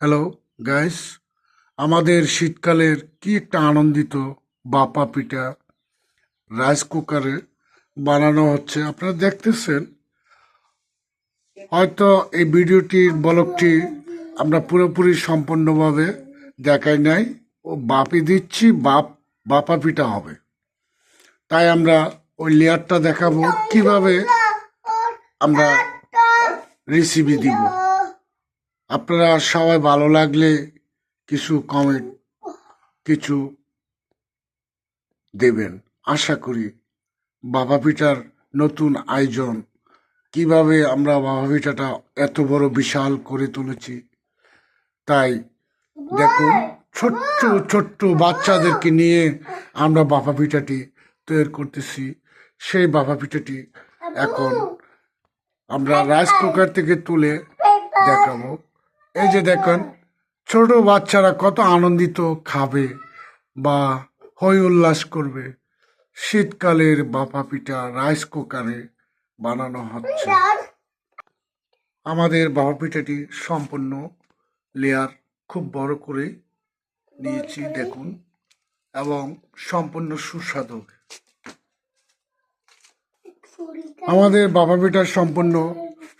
Hello guys, আমাদের শীতকালের কি একটা আনন্দিত বাপা পিঠা রাইস কুকারে বানানো হচ্ছে। আপনারা দেখতেছেন, হয়তো এই ভিডিওটির ব্লগটি আমরা পুরোপুরি সম্পূর্ণভাবে দেখাই নাই। ও বাপি দিচ্ছি, বাপা পিঠা হবে, তাই আমরা ওই লেয়ারটা দেখাবো কিভাবে আমরা রেসিপি দিব। আপনারা সবাই ভালো লাগলে কিছু কমেন্ট কিছু দেবেন। আশা করি বাবা পিঠার নতুন আয়োজন, কিভাবে আমরা বাবা পিঠাটা এত বড় বিশাল করে তুলেছি। তাই দেখুন, ছোট্ট ছোট্ট বাচ্চাদেরকে নিয়ে আমরা বাবা পিঠাটি তৈরি করতেছি। সেই বাবা পিঠাটি এখন আমরা রাইস কুকার থেকে তুলে দেখাবো। এই যে দেখেন, ছোট বাচ্চারা কত আনন্দিত খাবে বা হই উল্লাস করবে। শীতকালের বাপা পিঠা রাইস কুকারে বানানো হচ্ছে। আমাদের বাবা পিঠাটি সম্পূর্ণ লেয়ার খুব বড় করে নিয়েছি দেখুন, এবং সম্পূর্ণ সুস্বাদু। আমাদের বাবা পিঠা সম্পূর্ণ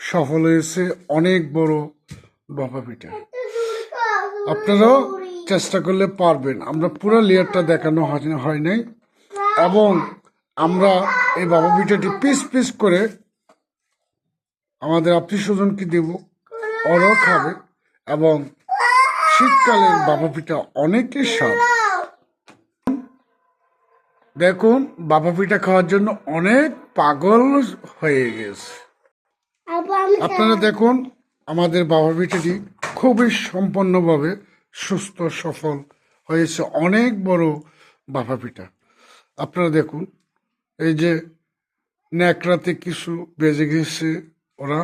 সফল হয়েছে, অনেক বড় বাবা পিঠা। আপনারাও চেষ্টা করলে পারবেন। আমরা পুরো লেয়ারটা দেখানো হয় নাই, এবং আমরা এই বাবা পিঠাটি পিস পিস করে আমাদের আত্মীয় স্বজনকে দেব, ওরাও খাবে। এবং শীতকালের বাবা পিঠা অনেকের স্বাদ। দেখুন, বাবা পিঠা খাওয়ার জন্য অনেক পাগল হয়ে গেছে। আপনারা দেখুন, আমাদের বাবা পিঠাটি খুবই সম্পন্নভাবে সুস্থ সফল হয়েছে, অনেক বড় বাবা পিঠা। আপনারা দেখুন, এই যে ন্যাকড়াতে কিছু বেজে গেছে, ওরা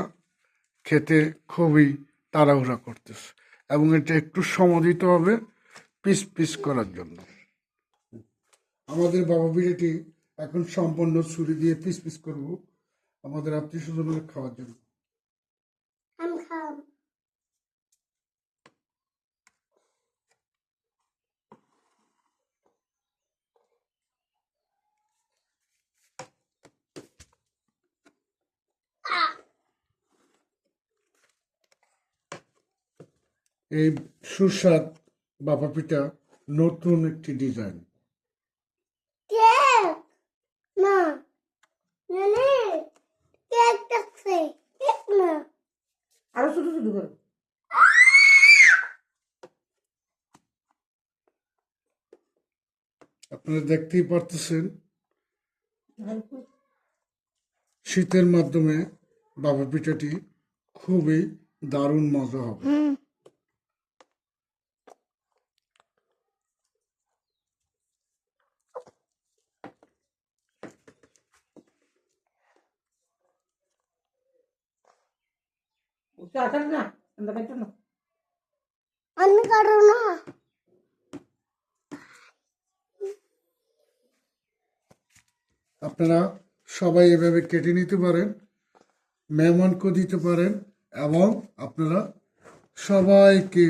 খেতে খুবই তাড়াহুড়া করতেছে, এবং এটা একটু সময় দিতে হবে পিস পিস করার জন্য। আমাদের বাবা পিঠাটি এখন সম্পূর্ণ ছুরি দিয়ে পিস পিস করব আমাদের আত্মীয় স্বজনদের খাওয়ার জন্য। এই সুস্বাদ বাবা পিঠা নতুন একটি ডিজাইন। আরো ছোট ছোট করে আপনারা দেখতেই পারতেছেন, শীতের মাধ্যমে বাবা পিঠাটি খুবই দারুণ মজা হবে। আঠার না আমরা খাইতো না আমি কারো না। আপনারা সবাই এভাবে কেটে নিতে পারেন, মেহমানকে দিতে পারেন, এবং আপনারা সবাইকে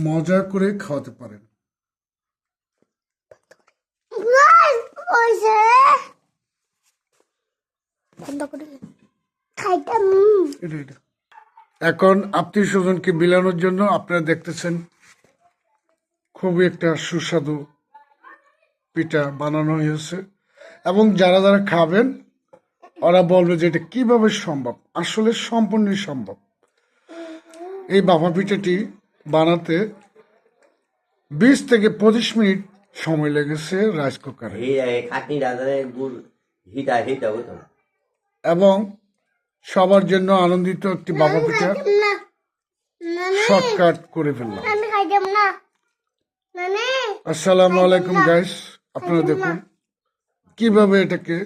মজা করে খাওয়াতে পারেন। এখন আত্মীয় স্বজনকে বিলানোর জন্য আপনারা দেখতেছেন, খুবই একটা সুস্বাদু পিঠা বানানো হয়েছে, এবং যারা যারা খাবেন ওরা বলবে যে এটা কিভাবে সম্ভব। আসলে সম্পূর্ণই সম্ভব। এই বাবা পিঠাটি বানাতে 20 থেকে 25 মিনিট সময় লেগেছে রাইস কুকারে, এবং সবার জন্য আনন্দিত একটি বাবা পিঠা শর্টকাট করে ফেললাম। আসসালামু আলাইকুম গাইস, আপনারা দেখুন কিভাবে এটাকে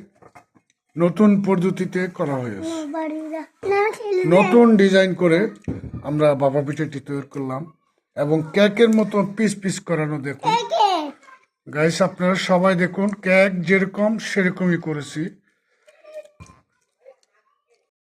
নতুন পদ্ধতিতে করা হয়েছে, নতুন ডিজাইন করে আমরা বাবা পিঠাটি তৈরি করলাম, এবং কেকের মতো পিস পিস করানো। দেখুন গাইস, আপনারা সবাই দেখুন, কেক যেরকম সেরকমই করেছি।